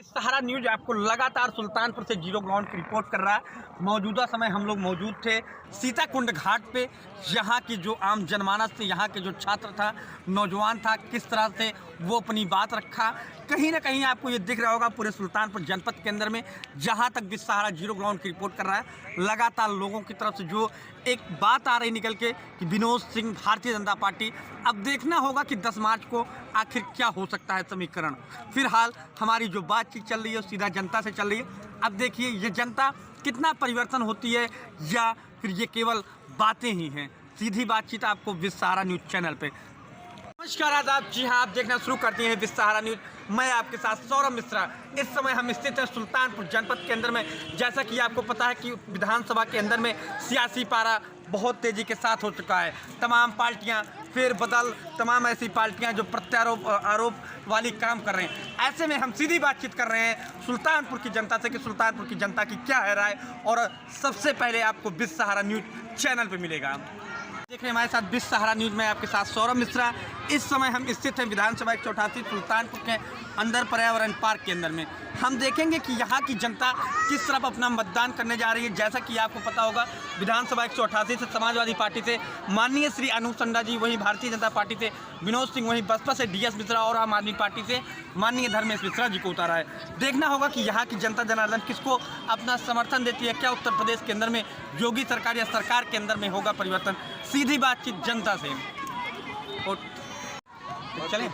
सहारा news आपको लगातार सुल्तानपुर से जीरो ग्राउंड की रिपोर्ट कर रहा है। मौजूदा समय हम लोग मौजूद थे सीताकुंड घाट पे। यहाँ की जो आम जनमानस थी, यहाँ के जो छात्र था, नौजवान था, किस तरह से वो अपनी बात रखा। कहीं ना कहीं आपको ये दिख रहा होगा पूरे सुल्तानपुर जनपद के अंदर में, जहाँ तक भी सहारा जीरो ग्राउंड की रिपोर्ट कर रहा है, लगातार लोगों की तरफ से जो एक बात आ रही निकल के कि विनोद सिंह भारतीय जनता पार्टी। अब देखना होगा कि 10 मार्च को आखिर क्या हो सकता है समीकरण। फिलहाल हमारी जो बातचीत चल रही है सीधा जनता से चल रही है। अब देखिए ये जनता कितना परिवर्तन होती है या फिर ये केवल बातें ही हैं। सीधी बातचीत आपको विस्तारा न्यूज चैनल पे। नमस्कार आदाब, जी हाँ, आप देखना शुरू करते हैं विस्तारा न्यूज। मैं आपके साथ सौरभ मिश्रा। इस समय हम स्थित हैं सुल्तानपुर जनपद के अंदर में। जैसा कि आपको पता है कि विधानसभा के अंदर में सियासी पारा बहुत तेज़ी के साथ हो चुका है। तमाम पार्टियां फेरबदल, तमाम ऐसी पार्टियां जो प्रत्यारोप आरोप वाली काम कर रहे हैं। ऐसे में हम सीधी बातचीत कर रहे हैं सुल्तानपुर की जनता से कि सुल्तानपुर की जनता की क्या है राय, और सबसे पहले आपको विस्तारा न्यूज चैनल पर मिलेगा। देख रहे हैं हमारे साथ विस्तारा न्यूज में आपके साथ सौरभ मिश्रा। इस समय हम स्थित हैं विधानसभा 188 सुल्तानपुर के अंदर पर्यावरण पार्क के अंदर में। हम देखेंगे कि यहाँ की जनता किस तरफ अपना मतदान करने जा रही है। जैसा कि आपको पता होगा विधानसभा 188 से समाजवादी पार्टी से माननीय श्री अनूप संडा जी, वहीं भारतीय जनता पार्टी से विनोद सिंह, वहीं बसपा से DS मिश्रा और आम आदमी पार्टी से माननीय धर्मेश मिश्रा जी को उतारा है। देखना होगा कि यहाँ की जनता जनार्दन किसको अपना समर्थन देती है। क्या उत्तर प्रदेश के अंदर में योगी सरकार या सरकार के अंदर में होगा परिवर्तन। सीधी बातचीत जनता से। और चलें,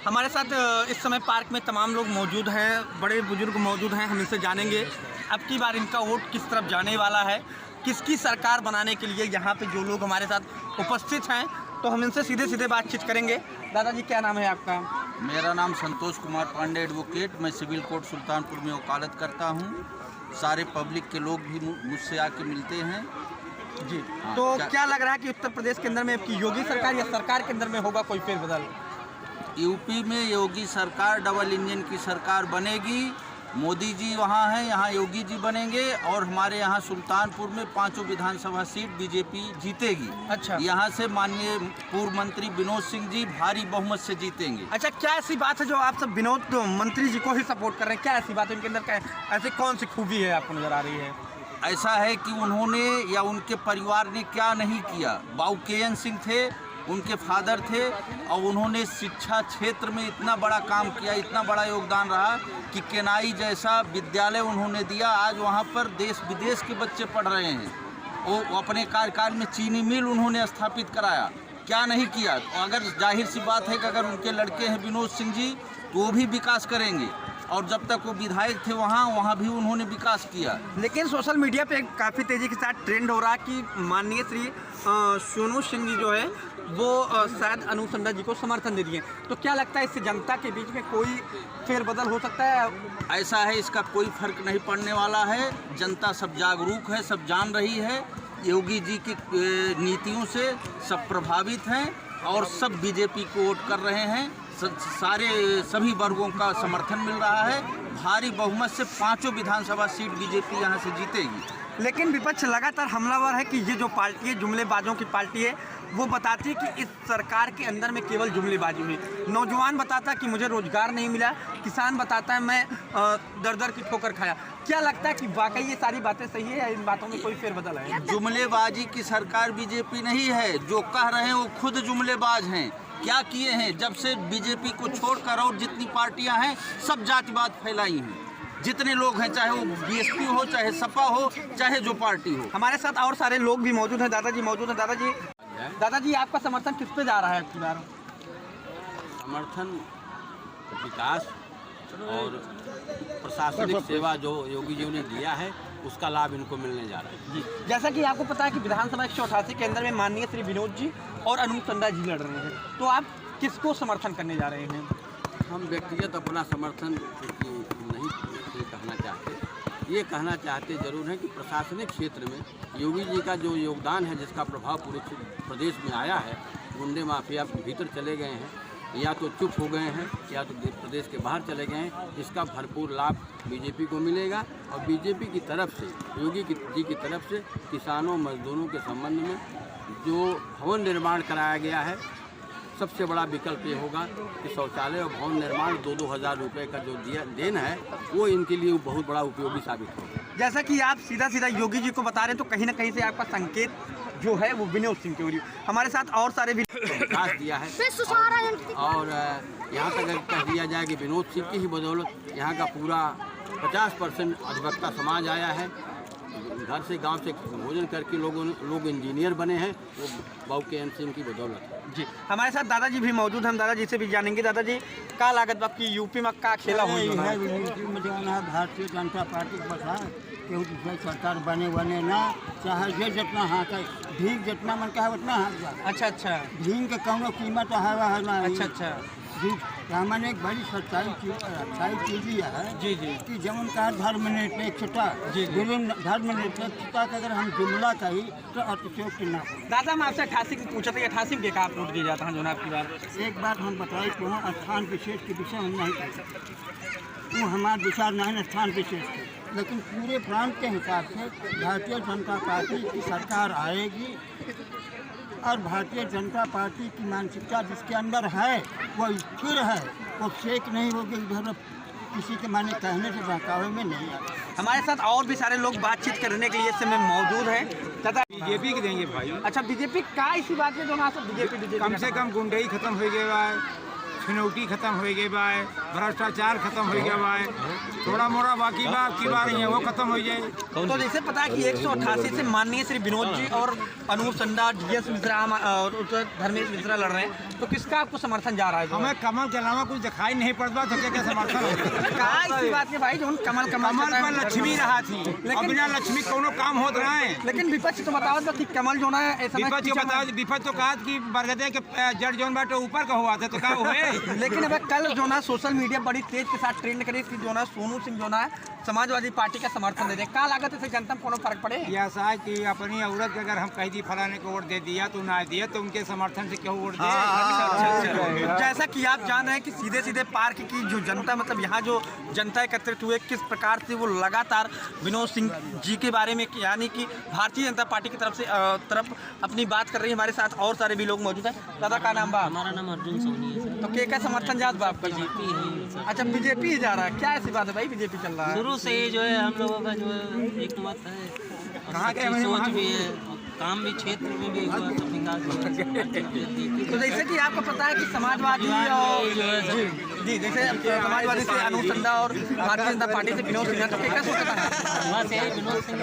हमारे साथ इस समय पार्क में तमाम लोग मौजूद हैं, बड़े बुजुर्ग मौजूद हैं। हम इनसे जानेंगे अब की बार इनका वोट किस तरफ जाने वाला है, किसकी सरकार बनाने के लिए यहाँ पे जो लोग हमारे साथ उपस्थित हैं, तो हम इनसे सीधे सीधे बातचीत करेंगे। दादाजी क्या नाम है आपका? मेरा नाम संतोष कुमार पांडे एडवोकेट। मैं सिविल कोर्ट सुल्तानपुर में वकालत करता हूँ। सारे पब्लिक के लोग भी मुझसे आके मिलते हैं जी। तो क्या लग रहा है कि उत्तर प्रदेश के अंदर में आपकी योगी सरकार या सरकार के अंदर में होगा कोई फेरबदल? यूपी में योगी सरकार, डबल इंजन की सरकार बनेगी। मोदी जी वहाँ हैं, यहाँ योगी जी बनेंगे, और हमारे यहाँ सुल्तानपुर में 5 विधानसभा सीट बीजेपी जीतेगी। अच्छा। यहाँ से माननीय पूर्व मंत्री विनोद सिंह जी भारी बहुमत से जीतेंगे। अच्छा, क्या ऐसी बात है जो आप सब विनोद मंत्री जी को ही सपोर्ट कर रहे हैं? क्या ऐसी बात है उनके अंदर, ऐसी कौन सी खूबी है आपको नजर आ रही है? ऐसा है कि उन्होंने या उनके परिवार ने क्या नहीं किया। बाबू KN सिंह थे, उनके फादर थे, और उन्होंने शिक्षा क्षेत्र में इतना बड़ा काम किया, इतना बड़ा योगदान रहा कि केनाई जैसा विद्यालय उन्होंने दिया। आज वहाँ पर देश विदेश के बच्चे पढ़ रहे हैं। वो अपने कार्यकाल में चीनी मिल उन्होंने स्थापित कराया। क्या नहीं किया? तो अगर जाहिर सी बात है कि अगर उनके लड़के हैं विनोद सिंह जी, तो वो भी विकास करेंगे। और जब तक वो विधायक थे वहाँ भी उन्होंने विकास किया। लेकिन सोशल मीडिया पे काफ़ी तेज़ी के साथ ट्रेंड हो रहा है कि माननीय श्री सोनू सिंह जी जो है वो शायद अनूप संडा जी को समर्थन दे दिए। तो क्या लगता है इससे जनता के बीच में कोई फेरबदल हो सकता है? ऐसा है, इसका कोई फर्क नहीं पड़ने वाला है। जनता सब जागरूक है, सब जान रही है। योगी जी की नीतियों से सब प्रभावित हैं और सब बीजेपी को वोट कर रहे हैं। सभी वर्गों का समर्थन मिल रहा है। भारी बहुमत से 5 विधानसभा सीट बीजेपी यहाँ से जीतेगी। लेकिन विपक्ष लगातार हमलावर है कि ये जो पार्टी है, जुमलेबाजों की पार्टी है। वो बताती है कि इस सरकार के अंदर में केवल जुमलेबाजी हुई। नौजवान बताता है कि मुझे रोजगार नहीं मिला, किसान बताता है मैं दर की ठोकर खाया। क्या लगता है कि वाकई ये सारी बातें सही है या इन बातों में कोई फेरबदल है? जुमलेबाजी की सरकार बीजेपी नहीं है। जो कह रहे हैं वो खुद जुमलेबाज हैं। क्या किए हैं? जब से बीजेपी को छोड़कर और जितनी पार्टियां हैं सब जातिवाद फैलाई हैं। जितने लोग हैं, चाहे वो BSP हो, चाहे सपा हो, चाहे जो पार्टी हो। हमारे साथ और सारे लोग भी मौजूद हैं। दादाजी मौजूद हैं। दादाजी आपका समर्थन किस पे जा रहा है आपकी बार? समर्थन विकास और प्रशासनिक सेवा जो योगी जी ने दिया है उसका लाभ इनको मिलने जा रहा है। जी, जैसा कि आपको पता है कि विधानसभा 188 के अंदर में माननीय श्री विनोद जी और अनूप संडा जी लड़ रहे हैं, तो आप किसको समर्थन करने जा रहे हैं? हम व्यक्तिगत अपना समर्थन नहीं कहना चाहते। ये कहना चाहते जरूर है कि प्रशासनिक क्षेत्र में योगी जी का जो योगदान है, जिसका प्रभाव पूरे प्रदेश में आया है, गुंडे माफिया भीतर चले गए हैं या तो चुप हो गए हैं या तो प्रदेश के बाहर चले गए हैं, इसका भरपूर लाभ बीजेपी को मिलेगा। और बीजेपी की तरफ से, योगी जी की तरफ से किसानों मजदूरों के संबंध में जो भवन निर्माण कराया गया है, सबसे बड़ा विकल्प ये होगा कि शौचालय और भवन निर्माण 2-2 हज़ार रुपये का जो देन है वो इनके लिए बहुत बड़ा उपयोगी साबित होगा। जैसा कि आप सीधा सीधा योगी जी को बता रहे हैं, तो कहीं ना कहीं से आपका संकेत जो है वो विनोद सिंह की हो रही है। हमारे साथ और सारे भी विकास दिया है और यहाँ तक अगर कह दिया जाए कि विनोद सिंह की ही बदौलत यहाँ का पूरा 50% अधिवक्ता समाज आया है। घर से गांव से भोजन करके लोग इंजीनियर बने हैं, वो बाबूकेयन सिंह की बदौलत है। जी, हमारे साथ दादाजी भी मौजूद हैं, हम दादाजी से भी जानेंगे। दादाजी का लागत आपकी यूपी में का खेला हुई है? भारतीय जनता पार्टी के बता केहू दूसरी सरकार बने ना, चाहे जे जितना हाथ है, भीख जितना मन का है उतना हाथ जा। अच्छा अच्छा, भीख के कौनो कीमत है ना। अच्छा अच्छा, मैंने एक बड़ी सच्चाई चीज है जी जी, कि जब उनका धर्मनिरपेक्षता, धर्मनिरपेक्षता का अगर हम जुमला कही तो अतिशयोक्ति ना हो। दादा मैं आपसे 88 की पूछा था, 88 के का वोट दिया जाता है जो ना आपकी बात। एक बात हम बताए कि वहाँ स्थान विशेष के विषय हम नहीं कह सकते, वो हमारा विचार नहीं स्थान विशेष के, लेकिन पूरे प्रांत के हिसाब से भारतीय जनता पार्टी की सरकार आएगी और भारतीय जनता पार्टी की मानसिकता जिसके अंदर है वो स्थिर है, वो शेक नहीं होगी, इधर किसी के माने कहने से बहकावे में नहीं आए। हमारे साथ और भी सारे लोग बातचीत करने के लिए इस समय मौजूद हैं। दादा बीजेपी के देंगे भाई। अच्छा, बीजेपी का इसी बात में जो ना सब बीजेपी कम से कम गुंडई खत्म हो गए बा, छिनौती खत्म हो गए बा, भ्रष्टाचार खत्म हो गया बा, थोड़ा मोड़ा बाकी बा की बार है वो खत्म हो जाए। तो जैसे पता है कि 188 से माननीय श्री विनोद जी और अनूप संडा, डीएस मिश्रा और धर्मेश मिश्रा लड़ रहे हैं, तो किसका आपको समर्थन जा रहा है? हमें कमल के अलावा कुछ दिखाई नहीं पड़ता तो क्या समर्थन का इसी बात के भाई जो कमल पर लक्ष्मी रहा थी, बिना लक्ष्मी कोनो काम होता रहा है। लेकिन विपक्ष तो बताओ कि कमल जो है विपक्ष तो कहा कि बरगदे के जड़ जोन बाटे ऊपर का हुआ था तो क्या हुए। लेकिन अब कल जो ना सोशल मीडिया बड़ी तेज के साथ ट्रेंड करी कि जो ना सोनू सिंह जो ना समाजवादी पार्टी का समर्थन दे दे, का लागत है जनता में कोनो फर्क पड़े? ऐसा है कि अपनी औरत के अगर हम कह दी फलाने को वोट दे दिया तो ना दिया तो उनके समर्थन से क्यों वोट दे। जैसा कि आप जान रहे हैं कि सीधे सीधे पार्क की जो जनता, मतलब यहाँ जो जनता एकत्रित हुए, किस प्रकार से वो लगातार विनोद सिंह जी के बारे में, यानी कि भारतीय जनता पार्टी की तरफ अपनी बात कर रही है। हमारे साथ और सारे भी लोग मौजूद हैं। दादा का नाम बा? हमारा नाम अर्जुन सोनी है। तो के का समर्थन जात बा आपका? बीजेपी है। अच्छा, बीजेपी ही जा रहा है, क्या ऐसी बात है भाई बीजेपी चल रहा है? शुरू से ही जो है हम लोगों का जो है एक मत है, कहाँ के अच्छी सोच भी है, काम भी क्षेत्र में भी हुआ, सब विकास तो जैसे कि आपको पता है कि समाजवादी और जी जैसे समाजवादी से अनूप संडा और भारतीय जनता पार्टी से विनोद सिंह, तो क्या सोचता है? वहाँ से विनोद सिंह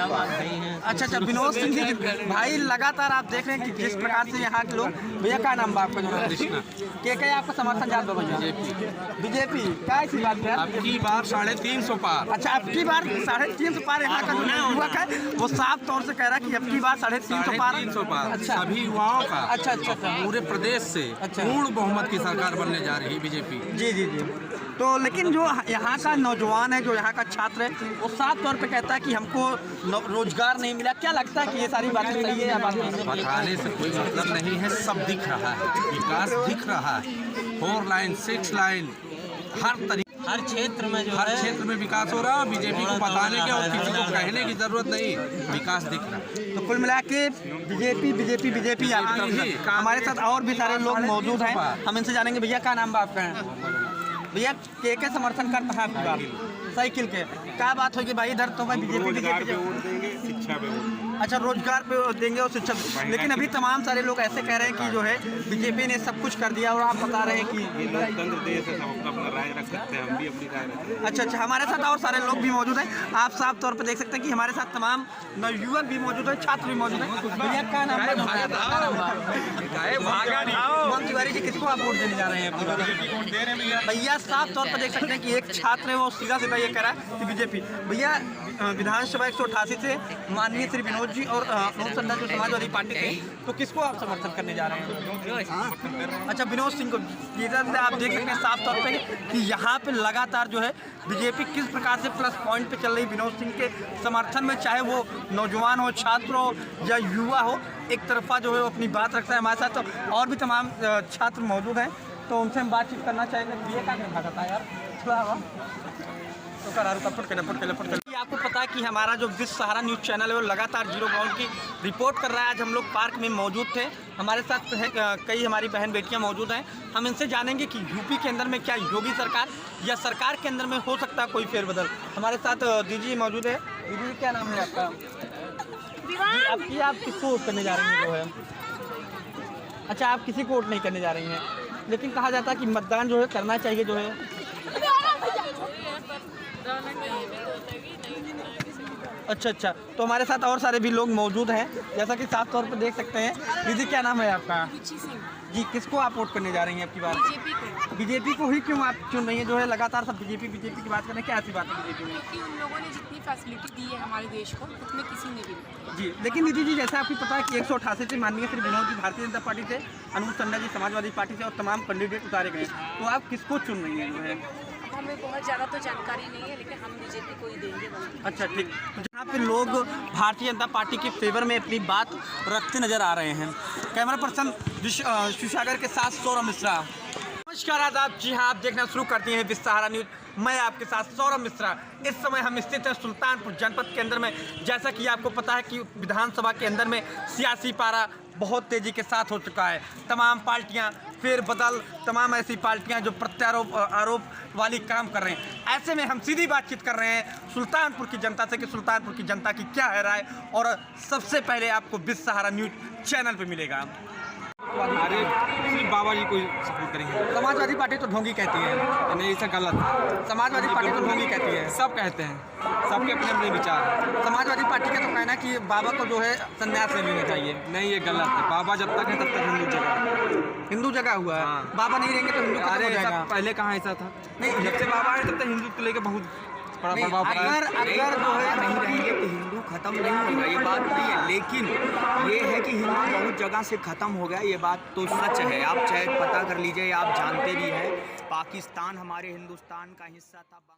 भाई हैं। अच्छा अच्छा, विनोद सिंह जी भाई लगातार आप देख रहे हैं कि जिस प्रकार से यहाँ के लोग, भैया का नाम बा आपका? जो क्या आपका समर्थन जात बा? बीजेपी क्या इसी बात है? अब की बार 350 पार। अच्छा, अब की बार 350 पार यहाँ का युवक है वो साफ तौर से कह रहा है कि अब की बार 350 पार। अच्छा, सभी युवाओं का अच्छा अच्छा अच्छा, पूरे प्रदेश से पूर्ण बहुमत की सरकार बनने जा रही है बीजेपी। जी जी जी। तो लेकिन जो यहाँ का नौजवान है, जो यहाँ का छात्र है, वो साफ तौर पे कहता है कि हमको रोजगार नहीं मिला। क्या लगता है कि ये सारी बातें सही है या बात नहीं? बताने से कोई मतलब नहीं है, सब दिख रहा है, विकास दिख रहा है, 4 लाइन 6 लाइन हर तरीके, हर क्षेत्र में जो हर क्षेत्र में विकास हो रहा है। बीजेपी को बताने के और किसी को कहने की जरूरत नहीं, विकास दिख रहा है। तो कुल मिला के बीजेपी हमारे साथ और भी सारे लोग मौजूद हैं, हम इनसे जानेंगे। भैया का नाम बा आपका? भैया के समर्थन करता है आपकी बात? साइकिल के क्या बात होगी भाई? इधर तो भाई बीजेपी शिक्षा पे अच्छा, रोजगार पे देंगे और शिक्षा, लेकिन अभी तमाम सारे लोग ऐसे कह रहे हैं कि जो है बीजेपी ने सब कुछ कर दिया और आप बता रहे हैं कि लोकतंत्र देश है, सब अपना राय रख सकते हैं, हम भी अपनी राय रखते हैं। अच्छा अच्छा, हमारे साथ और सारे लोग भी मौजूद हैं। आप साफ तौर पर देख सकते हैं कि हमारे साथ तमाम नवयुवक भी मौजूद है, छात्र भी मौजूद है। भैया का नाम है? तिवारी जी, किसको आप वोट देने जा रहे हैं? भैया साफ तौर पर देख सकते हैं कि एक छात्र है वो सीधा सीधा ये कह रहा है कि बीजेपी। भैया विधानसभा 188 से माननीय श्री विनोद जी और अनूप संडा जो समाजवादी पार्टी थे, तो किसको आप समर्थन करने जा रहे हैं? अच्छा, विनोद सिंह को। आप देख सकते हैं साफ तौर पे कि यहाँ पे लगातार जो है बीजेपी किस प्रकार से प्लस पॉइंट पे चल रही विनोद सिंह के समर्थन में, चाहे वो नौजवान हो, छात्र हो या युवा हो, एक तरफा जो है वो अपनी बात रखता है। हमारे साथ तो और भी तमाम छात्र मौजूद हैं, तो उनसे हम बातचीत करना चाहेंगे। ये क्या भागता है यार, थोड़ा तो आपको पता है कि हमारा जो विश्व सहारा न्यूज़ चैनल है वो लगातार जीरो ग्राउंड की रिपोर्ट कर रहा है। आज हम लोग पार्क में मौजूद थे, हमारे साथ कई हमारी बहन बेटियां मौजूद हैं। हम इनसे जानेंगे कि यूपी के अंदर में क्या योगी सरकार या सरकार के अंदर में हो सकता है कोई फेरबदल। हमारे साथ दीदी मौजूद है। दीदी क्या नाम है आपका? जी, आप किसको वोट करने जा रही हैं जो है? अच्छा, आप किसी को वोट नहीं करने जा रही हैं, लेकिन कहा जाता है कि मतदान जो है करना चाहिए जो है। अच्छा, तो हमारे साथ और सारे भी लोग मौजूद हैं, जैसा कि साफ तौर पर देख सकते हैं। दीदी क्या नाम है आपका? जी, किसको आप वोट करने जा रही हैं आपकी बार? बीजेपी को ही क्यों आप चुन रही हैं जो है? लगातार सब बीजेपी की बात करें, क्या ऐसी बात है बीजेपी में? क्योंकि उन लोगों ने जितनी फैसिलिटी दी है हमारे देश को उतने किसी ने भी नहीं। जी, लेकिन दीदी जी जैसा आपको पता है कि 188 से माननीय श्री विनोद जी भारतीय जनता पार्टी से, अनूप संडा जी समाजवादी पार्टी से और तमाम कैंडिडेट उतारे गए, तो आप किसको चुन रही हैं जो है? हमें बहुत ज़्यादा तो जानकारी नहीं है, लेकिन हम बीजेपी को ही देंगे। अच्छा, ठीक। जहाँ पे लोग भारतीय जनता पार्टी के फेवर में अपनी बात रखते नजर आ रहे हैं। कैमरा पर्सन शिवसागर के साथ सौरभ मिश्रा। नमस्कार, आदाब। जी हाँ, आप देखना शुरू करती हैं विश्व सहारा न्यूज़। मैं आपके साथ सौरभ मिश्रा। इस समय हम स्थित हैं सुल्तानपुर जनपद के अंदर में। जैसा कि आपको पता है कि विधानसभा के अंदर में सियासी पारा बहुत तेज़ी के साथ हो चुका है। तमाम पार्टियां फेरबदल, तमाम ऐसी पार्टियां जो प्रत्यारोप आरोप वाली काम कर रहे हैं। ऐसे में हम सीधी बातचीत कर रहे हैं सुल्तानपुर की जनता से कि सुल्तानपुर की जनता की क्या है राय, और सबसे पहले आपको विश्व सहारा न्यूज़ चैनल पर मिलेगा। अरे सिर्फ बाबा जी को सपोर्ट करेंगे। समाजवादी पार्टी तो ढोंगी कहती है। नहीं, ऐसा गलत है। समाजवादी पार्टी तो ढोंगी कहती है। सब कहते हैं, सबके अपने अपने विचार हैं। समाजवादी पार्टी का तो कहना है कि बाबा को जो है संन्यास ले लेना चाहिए। नहीं, ये गलत है। बाबा जब तक है तब तक हिंदू जगह हुआ है। हाँ। बाबा नहीं रहेंगे तो हिंदू खत्म हो जाएगा। पहले कहाँ ऐसा था? नहीं, जब से बाबा है तब तक हिंदू को लेकर बहुत बड़ा प्रभाव पड़ा है। अगर जो है नहीं रहेंगे तो हिंदू खत्म नहीं होगा, ये बात नहीं है। लेकिन ये है कि हिंदू बहुत जगह से खत्म हो गया, ये बात तो सच है। आप चाहे पता कर लीजिए, आप जानते भी हैं, पाकिस्तान हमारे हिंदुस्तान का हिस्सा था।